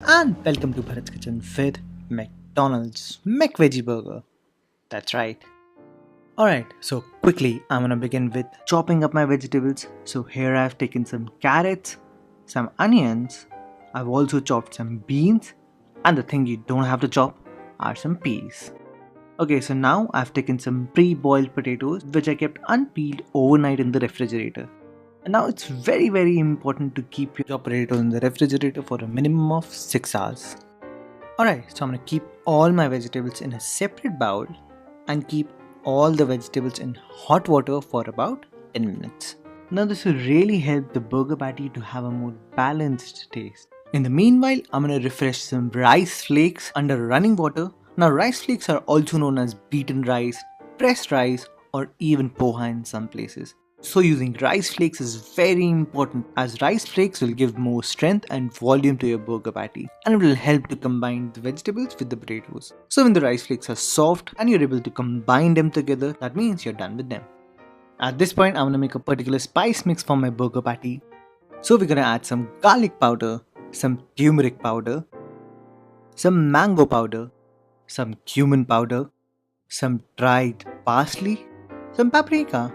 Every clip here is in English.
and welcome to Bharat's Kitchen with McDonald's McVeggie Burger. That's right. Alright, so quickly I'm gonna begin with chopping up my vegetables. So here I've taken some carrots, some onions, I've also chopped some beans, and the thing you don't have to chop are some peas. Okay, so now I've taken some pre-boiled potatoes which I kept unpeeled overnight in the refrigerator. And now it's very important to keep your potatoes in the refrigerator for a minimum of 6 hours. Alright, so I'm gonna keep all my vegetables in a separate bowl and keep all the vegetables in hot water for about 10 minutes. Now this will really help the burger patty to have a more balanced taste. In the meanwhile, I'm gonna refresh some rice flakes under running water. Now rice flakes are also known as beaten rice, pressed rice, or even poha in some places. So using rice flakes is very important as rice flakes will give more strength and volume to your burger patty and it will help to combine the vegetables with the potatoes. So when the rice flakes are soft and you're able to combine them together, that means you're done with them. At this point, I'm gonna make a particular spice mix for my burger patty. So we're gonna add some garlic powder, some turmeric powder, some mango powder, some cumin powder, some dried parsley, some paprika,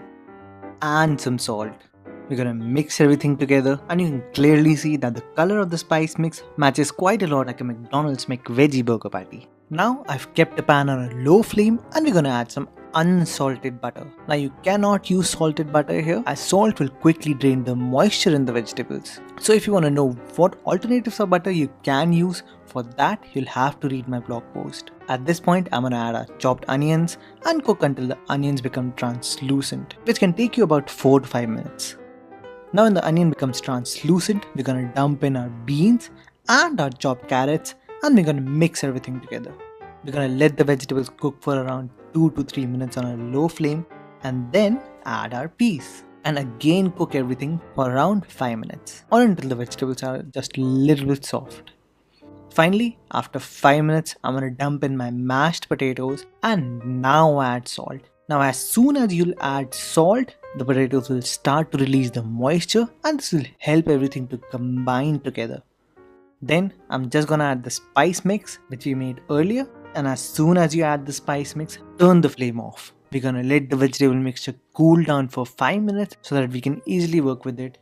and some salt. We're gonna mix everything together and you can clearly see that the color of the spice mix matches quite a lot like a McDonald's McVeggie burger patty. Now I've kept the pan on a low flame and we're gonna add some unsalted butter. Now you cannot use salted butter here as salt will quickly drain the moisture in the vegetables. So if you want to know what alternatives of butter you can use, for that you'll have to read my blog post. At this point I'm gonna add our chopped onions and cook until the onions become translucent, which can take you about 4 to 5 minutes. Now when the onion becomes translucent, we're gonna dump in our beans and our chopped carrots and we're gonna mix everything together. We're gonna let the vegetables cook for around 2 to 3 minutes on a low flame and then add our peas. And again cook everything for around 5 minutes or until the vegetables are just a little bit soft. Finally, after 5 minutes, I'm gonna dump in my mashed potatoes and now add salt. Now as soon as you'll add salt, the potatoes will start to release the moisture and this will help everything to combine together. Then I'm just gonna add the spice mix which we made earlier, and as soon as you add the spice mix, turn the flame off. We're gonna let the vegetable mixture cool down for 5 minutes so that we can easily work with it.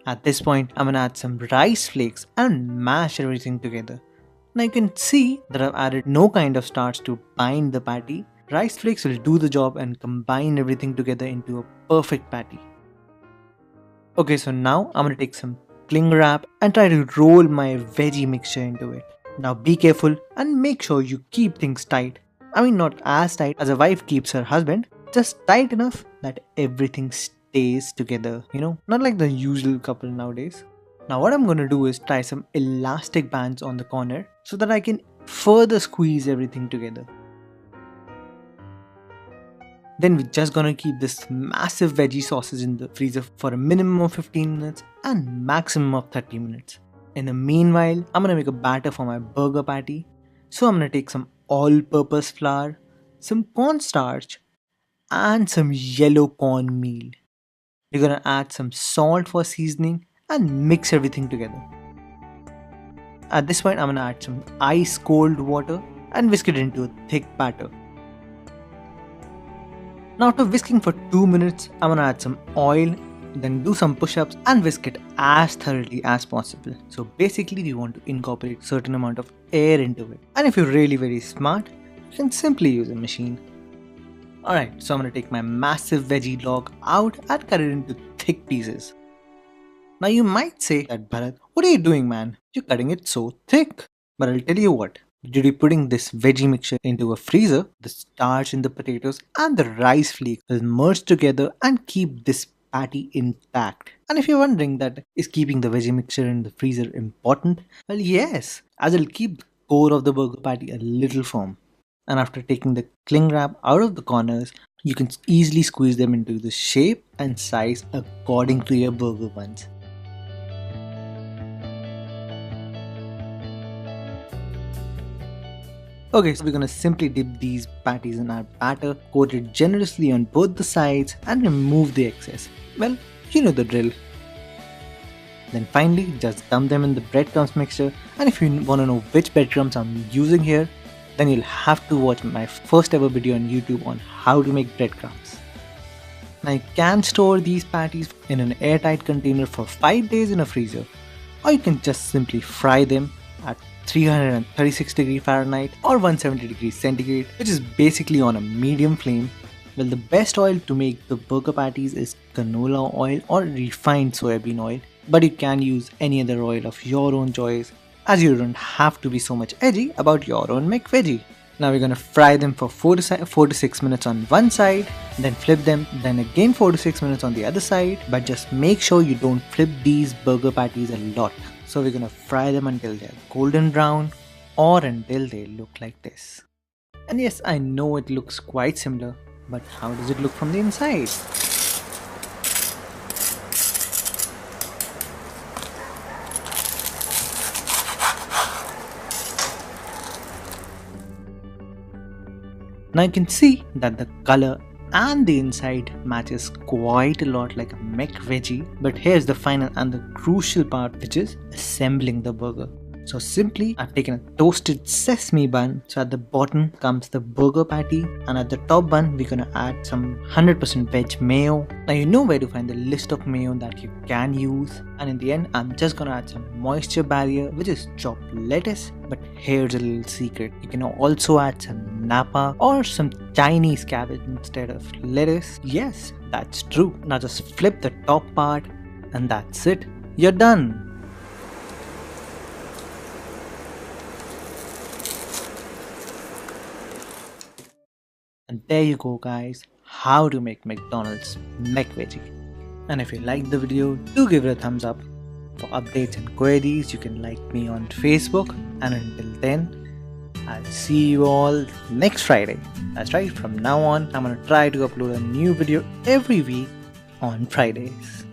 At this point, I'm gonna add some rice flakes and mash everything together. Now you can see that I've added no kind of starch to bind the patty. Rice flakes will do the job and combine everything together into a perfect patty. Okay, so now I'm gonna take some cling wrap and try to roll my veggie mixture into it. Now be careful and make sure you keep things tight. I mean not as tight as a wife keeps her husband, just tight enough that everything stays together, not like the usual couple nowadays. Now what I'm gonna do is tie some elastic bands on the corner so that I can further squeeze everything together. Then we're just gonna keep this massive veggie sausage in the freezer for a minimum of 15 minutes and maximum of 30 minutes. In the meanwhile, I'm gonna make a batter for my burger patty. So I'm gonna take some all-purpose flour, some cornstarch, and some yellow corn meal. We're gonna add some salt for seasoning and mix everything together. At this point, I'm gonna add some ice cold water and whisk it into a thick batter. Now after whisking for 2 minutes, I'm gonna add some oil, then do some push-ups and whisk it as thoroughly as possible. So basically we want to incorporate certain amount of air into it. And if you're really very smart, you can simply use a machine. Alright, so I'm gonna take my massive veggie log out and cut it into thick pieces. Now you might say that Bharat, what are you doing, man? You're cutting it so thick. But I'll tell you what. Due to putting this veggie mixture into a freezer, the starch in the potatoes and the rice flakes will merge together and keep this patty intact. And if you're wondering that is keeping the veggie mixture in the freezer important? Well yes, as it'll keep the core of the burger patty a little firm. And after taking the cling wrap out of the corners, you can easily squeeze them into the shape and size according to your burger buns. Okay, so we're gonna simply dip these patties in our batter, coat it generously on both the sides and remove the excess. Well, you know the drill. Then finally, just dump them in the breadcrumbs mixture. And if you want to know which breadcrumbs I'm using here, then you'll have to watch my first ever video on YouTube on how to make breadcrumbs. Now you can store these patties in an airtight container for 5 days in a freezer, or you can just simply fry them at 336°F or 170°C, which is basically on a medium flame. Well, the best oil to make the burger patties is canola oil or refined soybean oil, but you can use any other oil of your own choice, as you don't have to be so much edgy about your own McVeggie. Now we're gonna fry them for 4 to 6 minutes on one side, then flip them, then again 4 to 6 minutes on the other side, but just make sure you don't flip these burger patties a lot. So we're gonna fry them until they're golden brown or until they look like this. And yes, I know it looks quite similar, but how does it look from the inside? Now you can see that the color and the inside matches quite a lot like a McVeggie, but here's the final and the crucial part, which is assembling the burger. So simply, I've taken a toasted sesame bun, so at the bottom comes the burger patty, and at the top bun we're gonna add some 100% veg mayo. Now you know where to find the list of mayo that you can use, and in the end I'm just gonna add some moisture barrier, which is chopped lettuce. But here's a little secret, you can also add some napa or some Chinese cabbage instead of lettuce. Yes, that's true. Now just flip the top part and that's it, you're done. And there you go guys, how to make McDonald's McVeggie. And if you liked the video, do give it a thumbs up. For updates and queries, you can like me on Facebook. And until then, I'll see you all next Friday. That's right, from now on, I'm gonna try to upload a new video every week on Fridays.